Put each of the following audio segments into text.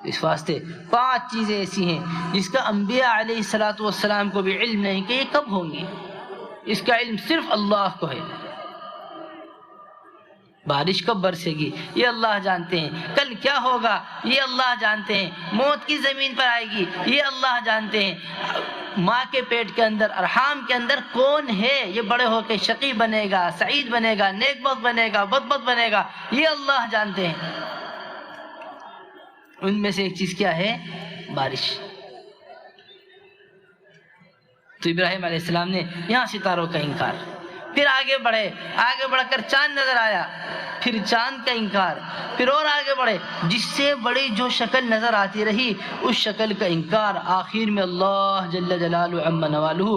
اس واسطے 5 چیزیں ایسی ہیں جس کا انبیاء علیہ الصلوۃ والسلام کو بھی علم نہیں کہ یہ کب ہوں گی، اس کا علم صرف اللہ کو ہے۔ بارش کب برسے گی یہ اللہ جانتے ہیں، کل کیا ہوگا یہ اللہ جانتے ہیں، موت کی زمین پر آئے گی یہ اللہ جانتے ہیں، ماں کے پیٹ کے اندر ارحام کے اندر کون ہے، یہ بڑے ہو کے شقی بنے گا، سعید بنے گا، نیک بخت بنے گا، بدبخت بنے گا، یہ اللہ جانتے ہیں۔ ان میں سے ایک چیز کیا ہے؟ بارش۔ تو ابراہیم علیہ السلام نے یہاں ستاروں کا انکار، پھر آگے بڑھ کر چاند نظر آیا، پھر چاند کا انکار، پھر اور آگے بڑھے، جس سے بڑی جو شکل نظر آتی رہی اس شکل کا انکار، آخر میں اللہ جل جلالہ عم نوالہ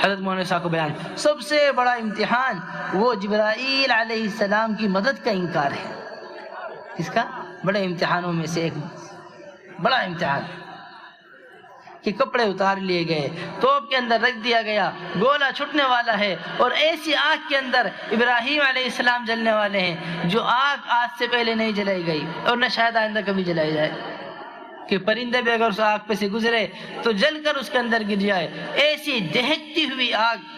حضرت مولانا صاحب کو بیان، سب سے بڑا امتحان وہ جبرائیل علیہ السلام کی مدد کا انکار ہے۔ اس کا بڑے امتحانوں میں سے ایک بڑا امتحان کہ کپڑے اتار لیے گئے، توپ کے اندر رکھ دیا گیا، گولا چھٹنے والا ہے، اور ایسی آگ کے اندر ابراہیم علیہ السلام جلنے والے ہیں جو آگ آج سے پہلے نہیں جلائی گئی اور نہ شاید آئندہ کبھی جلائی جائے، کہ پرندے بھی اگر اس آگ پہ سے گزرے تو جل کر اس کے اندر گر جائے، ایسی دہکتی ہوئی آگ۔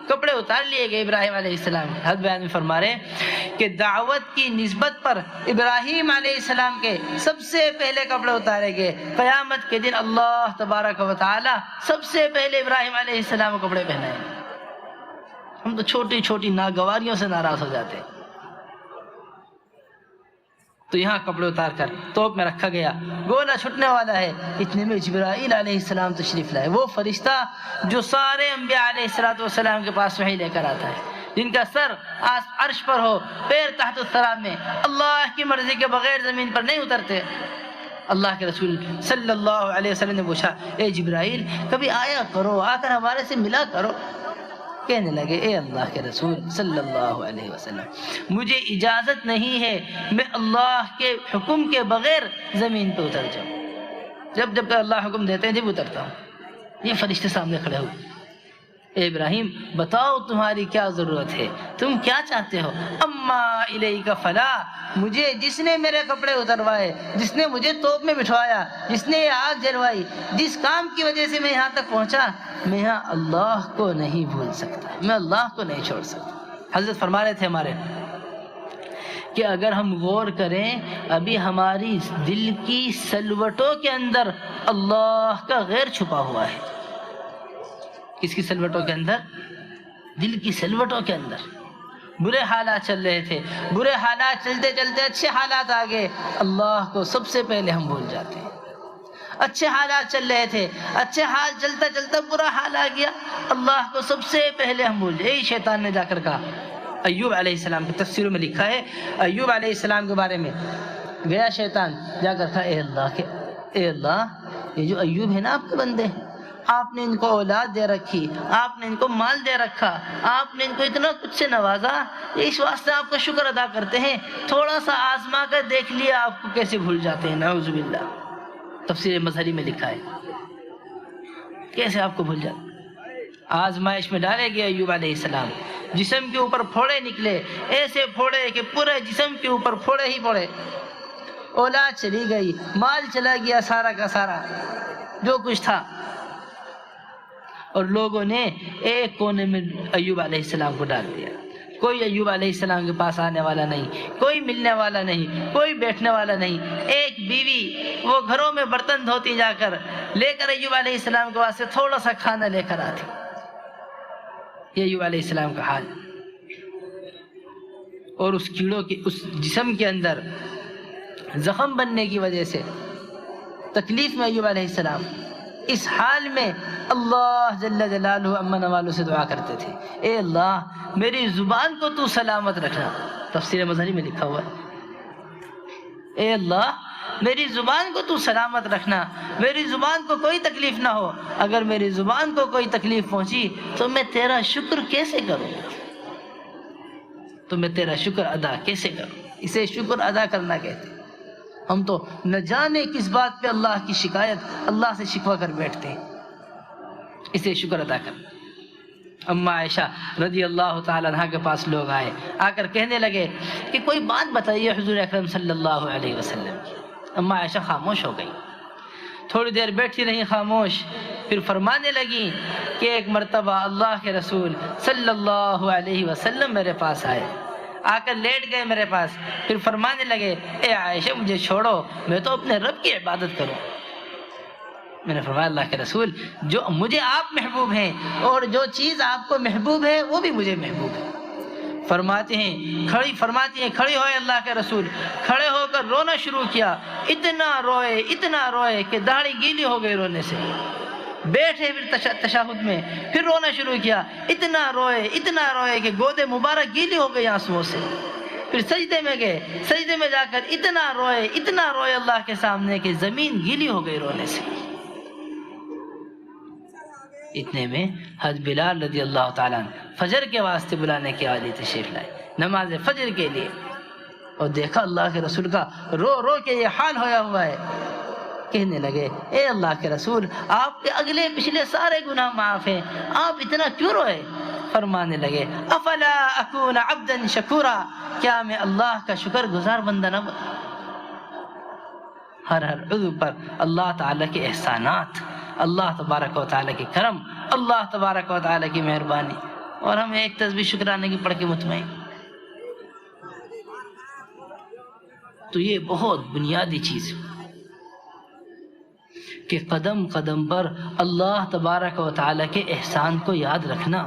کپڑے اتار لیے گئے ابراہیم علیہ السلام، حضرت بیان میں فرما رہے ہیں کہ دعوت کی نسبت پر ابراہیم علیہ السلام کے سب سے پہلے کپڑے اتارے گئے، قیامت کے دن اللہ تبارک و تعالی سب سے پہلے ابراہیم علیہ السلام کو کپڑے پہنائے۔ ہم تو چھوٹی چھوٹی ناگواریوں سے ناراض ہو جاتے ہیں، تو یہاں کپڑے اتار کر توپ میں رکھا گیا، گولا چھٹنے والا ہے، اتنے میں جبرائیل علیہ السلام تشریف لائے، وہ فرشتہ جو سارے انبیاء علیہ السلام کے پاس وحی لے کر آتا ہے، جن کا سر عرش پر ہو، پیر تحت الثرى میں، اللہ کی مرضی کے بغیر زمین پر نہیں اترتے۔ اللہ کے رسول صلی اللہ علیہ وسلم نے پوچھا، اے جبرائیل کبھی آیا کرو، آ کر ہمارے سے ملا کرو۔ کہنے لگے، اے اللہ کے رسول صلی اللہ علیہ وسلم مجھے اجازت نہیں ہے میں اللہ کے حکم کے بغیر زمین پہ اتر جاؤں، جب تک اللہ حکم دیتے ہیں جب اترتا ہوں۔ یہ فرشتے سامنے کھڑے ہوئے، اے ابراہیم بتاؤ تمہاری کیا ضرورت ہے، تم کیا چاہتے ہو؟ اما الیک فلا، مجھے جس نے میرے کپڑے اتروائے، جس نے مجھے توپ میں بٹھوایا، جس نے یہ آگ جلوائی، جس کام کی وجہ سے میں یہاں تک پہنچا، میں یہاں اللہ کو نہیں بھول سکتا، میں اللہ کو نہیں چھوڑ سکتا۔ حضرت فرما رہے تھے ہمارے کہ اگر ہم غور کریں، ابھی ہماری دل کی سلوٹوں کے اندر اللہ کا غیر چھپا ہوا ہے۔ کس کی سلوٹوں کے اندر؟ دل کی سلوٹوں کے اندر۔ برے حالات چل رہے تھے، برے حالات چلتے چلتے اچھے حالات آ گئے، اللہ کو سب سے پہلے ہم بھول جاتے ہیں۔ اچھے حالات چل رہے تھے، اچھے حال چلتا چلتا برا حال آ گیا، اللہ کو سب سے پہلے ہم بھول جائے۔ شیطان نے جا کر کہا، ایوب علیہ السلام کی تفسیروں میں لکھا ہے، ایوب علیہ السلام کے بارے میں گیا شیطان، جا کر کہا، اے اللہ یہ جو ایوب ہے نا آپ کے بندے، آپ نے ان کو اولاد دے رکھی، آپ نے ان کو مال دے رکھا، آپ نے ان کو اتنا کچھ سے نوازا، اس واسطے آپ کا شکر ادا کرتے ہیں، تھوڑا سا آزما کر دیکھ لیا آپ کو کیسے بھول جاتے ہیں۔ نعوذ باللہ، تفسیر مظہری میں لکھا ہے کیسے آپ کو بھول جاتے۔ آزمائش میں ڈالے گئے ایوب علیہ السلام، جسم کے اوپر پھوڑے نکلے، ایسے پھوڑے کہ پورے جسم کے اوپر پھوڑے ہی پھوڑے، اولاد چلی گئی، مال چلا گیا سارا کا سارا جو کچھ تھا، اور لوگوں نے ایک کونے میں ایوب علیہ السلام کو ڈال دیا۔ کوئی ایوب علیہ السلام کے پاس آنے والا نہیں، کوئی ملنے والا نہیں، کوئی بیٹھنے والا نہیں۔ ایک بیوی وہ گھروں میں برتن دھوتی جا کر لے کر ایوب علیہ السلام کے واسطے تھوڑا سا کھانا لے کر آتی۔ یہ ایوب علیہ السلام کا حال، اور اس کیڑوں کے اس جسم کے اندر زخم بننے کی وجہ سے تکلیف میں ایوب علیہ السلام اس حال میں اللہ جل جلالہ عم نوالہ سے دعا کرتے تھے، اے اللہ میری زبان کو تو سلامت رکھنا۔ تفسیر مظہری میں لکھا ہوا ہے، اے اللہ میری زبان کو تو سلامت رکھنا، میری زبان کو کوئی تکلیف نہ ہو، اگر میری زبان کو کوئی تکلیف پہنچی تو میں تیرا شکر کیسے کروں، تو میں تیرا شکر ادا کیسے کروں۔ اسے شکر ادا کرنا کہتے ہیں۔ ہم تو نہ جانے کس بات پہ اللہ کی شکایت، اللہ سے شکوہ کر بیٹھتے ہیں، اسے شکر ادا کرنا۔ اما عائشہ رضی اللہ تعالی عنہ کے پاس لوگ آئے، آ کر کہنے لگے کہ کوئی بات بتائیے حضور اکرم صلی اللہ علیہ وسلم کی۔ اما عائشہ خاموش ہو گئی، تھوڑی دیر بیٹھی رہی خاموش، پھر فرمانے لگی کہ ایک مرتبہ اللہ کے رسول صلی اللہ علیہ وسلم میرے پاس آئے، آ کر لیٹ گئے میرے پاس، پھر فرمانے لگے اے عائشہ مجھے چھوڑو، میں تو اپنے رب کی عبادت کروں۔ میں نے فرمایا اللہ کے رسول جو مجھے آپ محبوب ہیں اور جو چیز آپ کو محبوب ہے وہ بھی مجھے محبوب ہے۔ فرماتی ہیں کھڑی ہوئے اللہ کے رسول، کھڑے ہو کر رونا شروع کیا، اتنا روئے کہ داڑھی گیلی ہو گئی رونے سے۔ بیٹھے پھر تشہد میں پھر رونا شروع کیا، اتنا روئے کہ گود مبارک گیلی ہو گئی آنسوؤں سے۔ پھر سجدے میں گئے، سجدے میں جا کر اتنا روئے اللہ کے سامنے کہ زمین گیلی ہو گئی رونے سے۔ اتنے میں حضرت بلال رضی اللہ تعالیٰ عنہ فجر کے واسطے بلانے کے عادی تشریف لائے، نماز فجر کے لیے، اور دیکھا اللہ کے رسول کا رو کے یہ حال ہویا ہوا ہے۔ کہنے لگے اے اللہ کے رسول آپ کے اگلے پچھلے سارے گناہ معاف ہیں، آپ اتنا کیوں روئے؟ فرمانے لگے افلا اکون عبدا شکورا، کیا میں اللہ کا شکر گزار بندہ نہ بن؟ ہر عضو پر اللہ تعالیٰ کے احسانات، اللہ تبارک و تعالیٰ کی کرم، اللہ تبارک و تعالیٰ کی مہربانی، اور ہم ایک تسبیح شکرانے کی پڑھ کے مطمئن۔ تو یہ بہت بنیادی چیز کہ قدم قدم پر اللہ تبارک و تعالیٰ کے احسان کو یاد رکھنا۔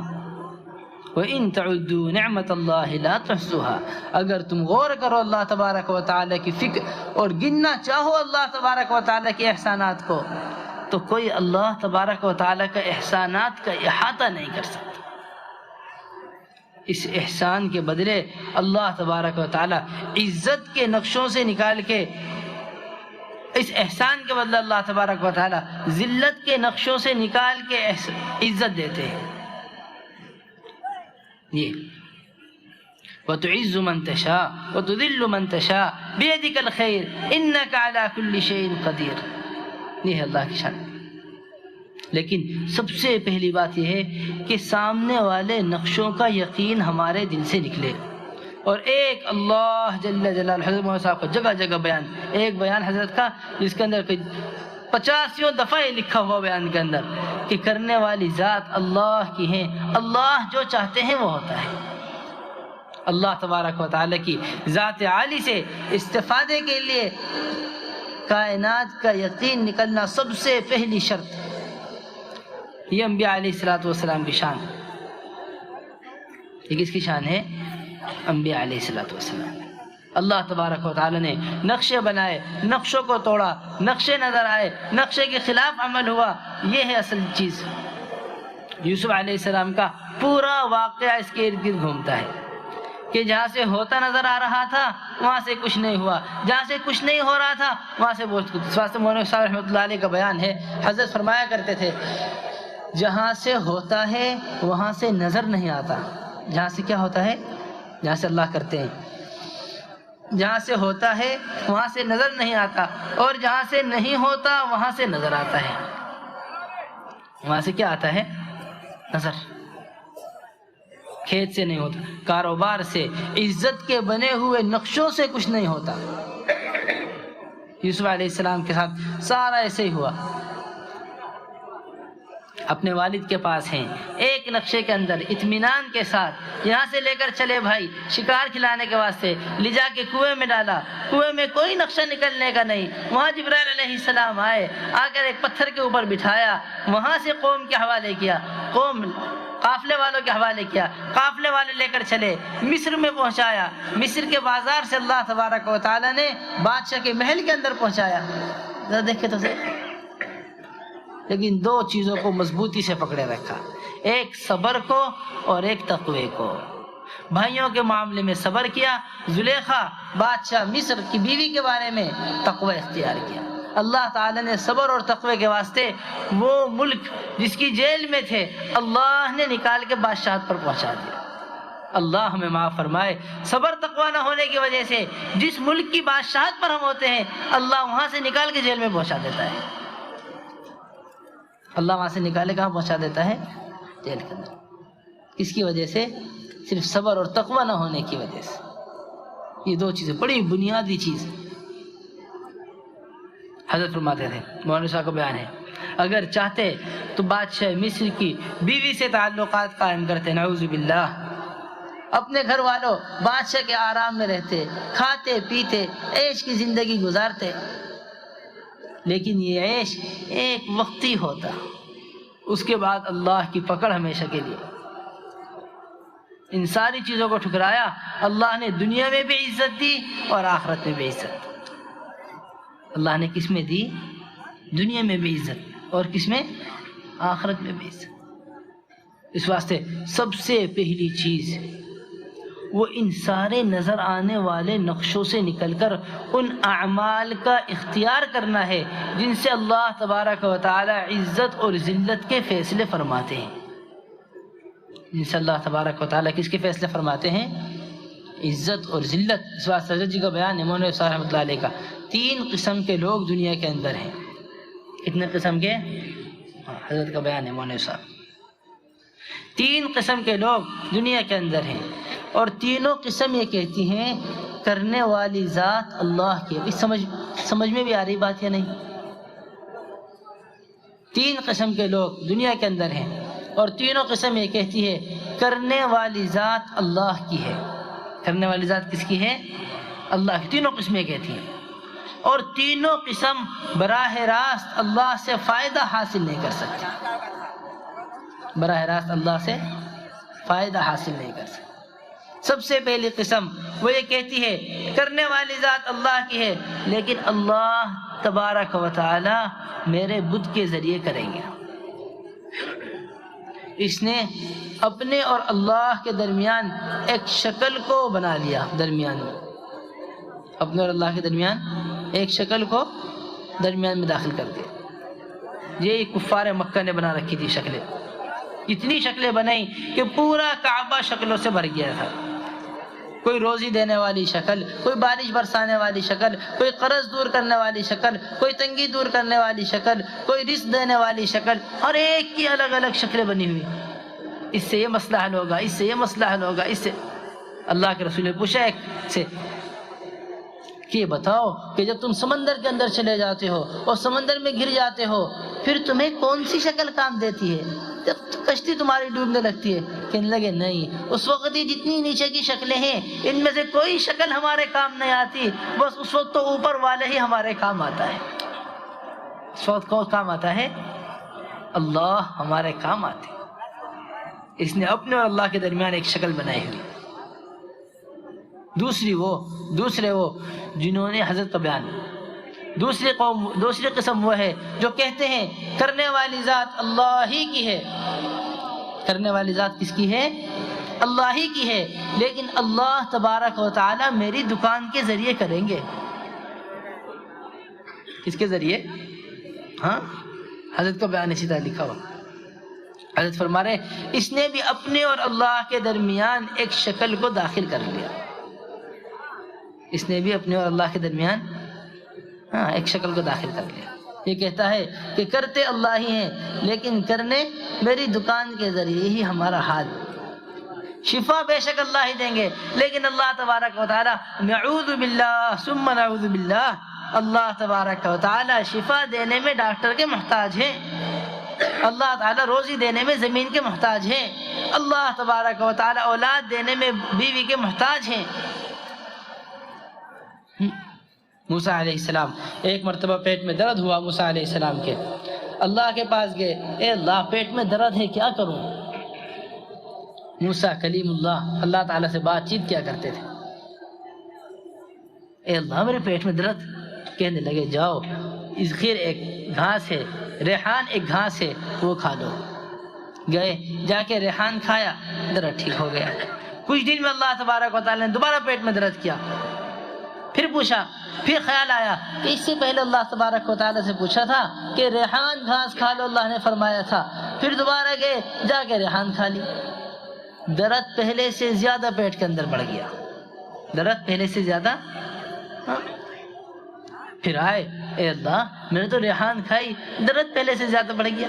وَإِن تَعُدُّوا نِعْمَةَ اللَّهِ لَا تُحْصُوهَا، اگر تم غور کرو اللہ تبارک و تعالیٰ کی فکر اور گننا چاہو اللہ تبارک و تعالیٰ کے احسانات کو، تو کوئی اللہ تبارک و تعالیٰ کا احسانات کا احاطہ نہیں کر سکتا۔ اس احسان کے بدلے اللہ تبارک و تعالیٰ عزت کے نقشوں سے نکال کے، اس احسان کے بدلے اللہ تبارک و تعالیٰ ذلت کے نقشوں سے نکال کے عزت دیتے ہیں۔ یہ وَتُعِزُّ مَن تَشَاءُ وَتُذِلُّ مَن تَشَاءُ بِيَدِكَ الْخَيْرُ إِنَّكَ عَلَى كُلِّ شَيْءٍ قَدِيرٌ، یہ ہے اللہ کی شان۔ لیکن سب سے پہلی بات یہ ہے کہ سامنے والے نقشوں کا یقین ہمارے دل سے نکلے، اور ایک اللہ جل جلالہ، حضرت محمد صاحب کا جگہ جگہ بیان، ایک بیان حضرت کا جس کے اندر 50 دفعہ یہ لکھا ہوا بیان کے اندر کہ کرنے والی ذات اللہ کی ہیں، اللہ جو چاہتے ہیں وہ ہوتا ہے۔ اللہ تبارک و تعالیٰ کی ذات عالی سے استفادے کے لیے کائنات کا یقین نکلنا سب سے پہلی شرط۔ یہ انبیاء علیہ السلام کی شان، یہ کس کی شان ہے؟ انبیاء علیہ السلام۔ اللہ تبارک و تعالیٰ نے نقشے بنائے، نقشوں کو توڑا، نقشے نظر آئے، نقشے کے خلاف عمل ہوا، یہ ہے اصل چیز۔ یوسف علیہ السلام کا پورا واقعہ اس کے ارد گرد گھومتا ہے کہ جہاں سے ہوتا نظر آ رہا تھا وہاں سے کچھ نہیں ہوا، جہاں سے کچھ نہیں ہو رہا تھا وہاں سے بہت کچھ۔ اس واسطے مولانا صاحب رحمۃ اللہ علیہ کا بیان ہے، حضرت فرمایا کرتے تھے جہاں سے ہوتا ہے وہاں سے نظر نہیں آتا۔ جہاں سے کیا ہوتا ہے؟ جہاں سے اللہ کرتے ہیں، جہاں سے ہوتا ہے وہاں سے نظر نہیں آتا، اور جہاں سے نہیں ہوتا وہاں سے نظر آتا ہے۔ وہاں سے کیا آتا ہے؟ نظر۔ کھیت سے نہیں ہوتا، کاروبار سے، عزت کے بنے ہوئے نقشوں سے کچھ نہیں ہوتا۔ یوسف علیہ السلام کے ساتھ سارا ایسے ہی ہوا۔ اپنے والد کے پاس ہیں، ایک نقشے کے اندر اطمینان کے ساتھ یہاں سے لے کر چلے بھائی شکار کھلانے کے واسطے، لے جا کے کنویں میں ڈالا، کنویں میں کوئی نقشہ نکلنے کا نہیں۔ وہاں جبرائیل علیہ السلام آئے، آ کر ایک پتھر کے اوپر بٹھایا، وہاں سے قوم کے حوالے کیا، قوم قافلے والوں کے حوالے کیا، قافلے والے لے کر چلے، مصر میں پہنچایا، مصر کے بازار سے اللہ تبارک و تعالیٰ نے بادشاہ کے محل کے اندر پہنچایا۔ ذرا دیکھے تو صحیح، لیکن دو چیزوں کو مضبوطی سے پکڑے رکھا، ایک صبر کو اور ایک تقوی کو۔ بھائیوں کے معاملے میں صبر کیا، زلیخا بادشاہ مصر کی بیوی کے بارے میں تقوی اختیار کیا۔ اللہ تعالیٰ نے صبر اور تقوی کے واسطے وہ ملک جس کی جیل میں تھے اللہ نے نکال کے بادشاہت پر پہنچا دیا۔ اللہ ہمیں معاف فرمائے، صبر تقوی نہ ہونے کی وجہ سے جس ملک کی بادشاہت پر ہم ہوتے ہیں اللہ وہاں سے نکال کے جیل میں پہنچا دیتا ہے۔ اللہ وہاں سے نکالے کہاں پہنچا دیتا ہے؟ جیل کے اندر۔ کس کی وجہ سے؟ صرف صبر اور تقوی نہ ہونے کی وجہ سے۔ یہ دو چیزیں بڑی بنیادی چیز۔ حضرت فرماتے تھے، مولانا صاحب کا بیان ہے، اگر چاہتے تو بادشاہ مصر کی بیوی سے تعلقات قائم کرتے، نعوذ باللہ، اپنے گھر والوں بادشاہ کے آرام میں رہتے، کھاتے پیتے عیش کی زندگی گزارتے، لیکن یہ عیش ایک وقتی ہوتا، اس کے بعد اللہ کی پکڑ ہمیشہ کے لیے۔ ان ساری چیزوں کو ٹھکرایا، اللہ نے دنیا میں بھی عزت دی اور آخرت میں بھی عزت۔ اللہ نے کس میں دی؟ دنیا میں بھی عزت، اور کس میں؟ آخرت میں بھی عزت۔ اس واسطے سب سے پہلی چیز وہ ان سارے نظر آنے والے نقشوں سے نکل کر ان اعمال کا اختیار کرنا ہے جن سے اللہ تبارک و تعالی عزت اور ذلت کے فیصلے فرماتے ہیں۔ جن سے اللہ تبارک و تعالی کس کے فیصلے فرماتے ہیں؟ عزت اور ذلت۔ اس واسطے حضرت جی کا بیان ہے، مولانا صاحب رحمۃ اللہ علیہ کا، 3 قسم کے لوگ دنیا کے اندر ہیں۔ کتنے قسم کے؟ حضرت کا بیان ہے مولانا صاحب، 3 قسم کے لوگ دنیا کے اندر ہیں، اور تینوں قسم یہ کہتی ہیں کرنے والی ذات اللہ کی ہے۔ سمجھ میں بھی آ رہی بات یا نہیں؟ 3 قسم کے لوگ دنیا کے اندر ہیں، اور تینوں قسم یہ کہتی ہے کرنے والی ذات اللہ کی ہے۔ کرنے والی ذات کس کی ہے؟ اللہ کی۔ تینوں قسمیں کہتی ہیں، اور تینوں قسم براہ راست اللہ سے فائدہ حاصل نہیں کر سکتی۔ براہ راست اللہ سے فائدہ حاصل نہیں کر سکتی۔ سب سے پہلی قسم وہ یہ کہتی ہے کرنے والی ذات اللہ کی ہے، لیکن اللہ تبارک و تعالی میرے بت کے ذریعے کریں گے۔ اس نے اپنے اور اللہ کے درمیان ایک شکل کو بنا لیا، درمیان میں اپنے اور اللہ کے درمیان ایک شکل کو درمیان میں داخل کر دیا۔ یہ کفار مکہ نے بنا رکھی تھی شکلیں، اتنی شکلیں بنائی کہ پورا کعبہ شکلوں سے بھر گیا تھا۔ کوئی روزی دینے والی شکل، کوئی بارش برسانے والی شکل، کوئی قرض دور کرنے والی شکل، کوئی تنگی دور کرنے والی شکل، کوئی رزق دینے والی شکل، ہر ایک کی الگ الگ شکلیں بنی ہوئی۔ اس سے یہ مسئلہ حل ہوگا، اس سے یہ مسئلہ حل ہوگا، اس سے۔ اللہ کے رسول نے پوچھا ایک سے کہ یہ بتاؤ کہ جب تم سمندر کے اندر چلے جاتے ہو اور سمندر میں گر جاتے ہو، پھر تمہیں کون سی شکل کام دیتی ہے جب کشتی تمہاری ڈوبنے لگتی ہے؟ کہنے لگے نہیں، اس وقت یہ جتنی نیچے کی شکلیں ہیں ان میں سے کوئی شکل ہمارے کام نہیں آتی، بس اس وقت تو اوپر والے ہی ہمارے کام آتا ہے۔ اس وقت کون کام آتا ہے؟ اللہ ہمارے کام آتے۔ اس نے اپنے اور اللہ کے درمیان ایک شکل بنائی ہوئی۔ دوسرے وہ جنہوں نے حضرت کا بیان، دوسری قسم وہ ہے جو کہتے ہیں کرنے والی ذات اللہ ہی کی ہے۔ کرنے والی ذات کس کی ہے؟ اللہ ہی کی ہے، لیکن اللہ تبارک و تعالی میری دکان کے ذریعے کریں گے۔ کس کے ذریعے؟ ہاں، حضرت کا بیان اسی طرح لکھا ہوا۔ حضرت فرما رہے اس نے بھی اپنے اور اللہ کے درمیان ایک شکل کو داخل کر لیا۔ اس نے بھی اپنے اور اللہ کے درمیان ایک شکل کو داخل کر لیا۔ یہ کہتا ہے کہ کرتے اللہ ہی ہیں، لیکن کرنے میری دکان کے ذریعے ہی ہمارا حال۔ شفا بے شک اللہ ہی دیں گے، لیکن اللہ تبارک و تعالی نعوذ باللہ ثم نعوذ باللہ، اللہ تبارک و تعالی شفا دینے میں ڈاکٹر کے محتاج ہیں، اللہ تعالی روزی دینے میں زمین کے محتاج ہیں، اللہ تبارک و تعالی اولاد دینے میں بیوی کے محتاج ہیں۔ موسیٰ علیہ السلام ایک مرتبہ پیٹ میں درد ہوا، موسیٰ علیہ السلام کے اللہ کے پاس گئے، اے اللہ پیٹ میں درد ہے کیا کروں؟ موسیٰ کلیم اللہ تعالیٰ سے بات چیت کیا کرتے تھے، اے اللہ میرے پیٹ میں درد۔ کہنے لگے جاؤ اذخر ایک گھاس ہے، ریحان ایک گھاس ہے، وہ کھا لو۔ گئے جا کے ریحان کھایا، درد ٹھیک ہو گیا۔ کچھ دن میں اللہ تبارک و تعالیٰ نے دوبارہ پیٹ میں درد کیا، پھر پوچھا، پھر خیال آیا کہ اس سے پہلے اللہ تبارک و تعالیٰ سے پوچھا تھا کہ ریحان گھاس کھا لو، اللہ نے فرمایا تھا۔ پھر دوبارہ گئے جا کے ریحان کھا لی، درد پہلے سے زیادہ پیٹ کے اندر بڑھ گیا، درد پہلے سے زیادہ۔ پھر آئے، اے اللہ میں نے تو ریحان کھائی، درد پہلے سے زیادہ بڑھ گیا۔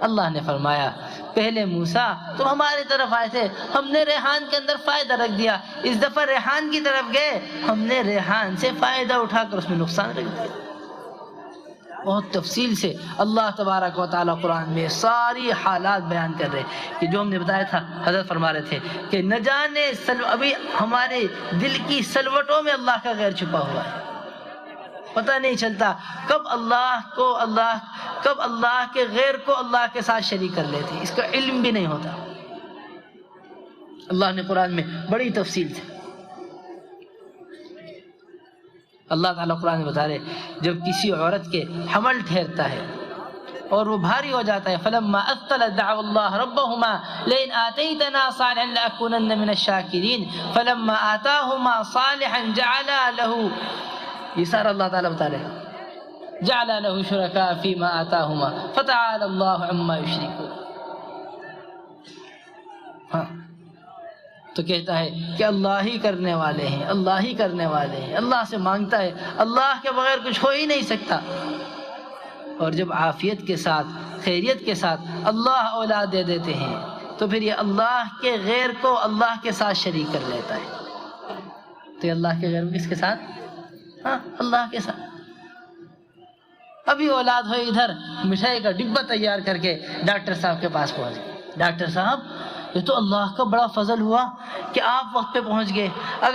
اللہ نے فرمایا پہلے موسیٰ تم ہماری طرف آئے تھے، ہم نے ریحان کے اندر فائدہ رکھ دیا، اس دفعہ ریحان کی طرف گئے، ہم نے ریحان سے فائدہ اٹھا کر اس میں نقصان رکھ دیا۔ بہت تفصیل سے اللہ تبارک و تعالیٰ قرآن میں ساری حالات بیان کر رہے کہ جو ہم نے بتایا تھا. حضرت فرما رہے تھے کہ نہ جانے ابھی ہمارے دل کی سلوٹوں میں اللہ کا غیر چھپا ہوا ہے. پتہ نہیں چلتا کب اللہ کے غیر کو اللہ کے ساتھ شریک کر لیتے, اس کا علم بھی نہیں ہوتا. اللہ نے قرآن میں بڑی تفصیل سے اللہ تعالیٰ قرآن میں بتا رہے جب کسی عورت کے حمل ٹھہرتا ہے اور وہ بھاری ہو جاتا ہے, فلما اثقلت دعوا اللہ ربہما لئن آتیتنا صالحا لأکونن من الشاکرین فلما آتاہما صالحا جعلا لہو, یہ سارا اللہ تعالیٰ بتا رہے جعلا لہو شرکاء فیما آتاہما فتعالی اللہ عما یشرکون. ہاں تو کہتا ہے کہ اللہ ہی کرنے والے ہیں, اللہ ہی کرنے والے ہیں, اللہ سے مانگتا ہے, اللہ کے بغیر کچھ ہو ہی نہیں سکتا. اور جب عافیت کے ساتھ خیریت کے ساتھ اللہ اولاد دے دیتے ہیں تو پھر یہ اللہ کے غیر کو اللہ کے ساتھ شریک کر لیتا ہے. تو یہ اللہ کے غیر کس کے ساتھ؟ ہاں اللہ کے ساتھ. ابھی اولاد ہوئی ادھر مٹھائی کا ڈبہ تیار کر کے ڈاکٹر صاحب کے پاس پہنچ گئے, ڈاکٹر صاحب یہ تو اللہ کا بڑا فضل ہوا کہ آپ وقت پہ پہنچ گئے, اگر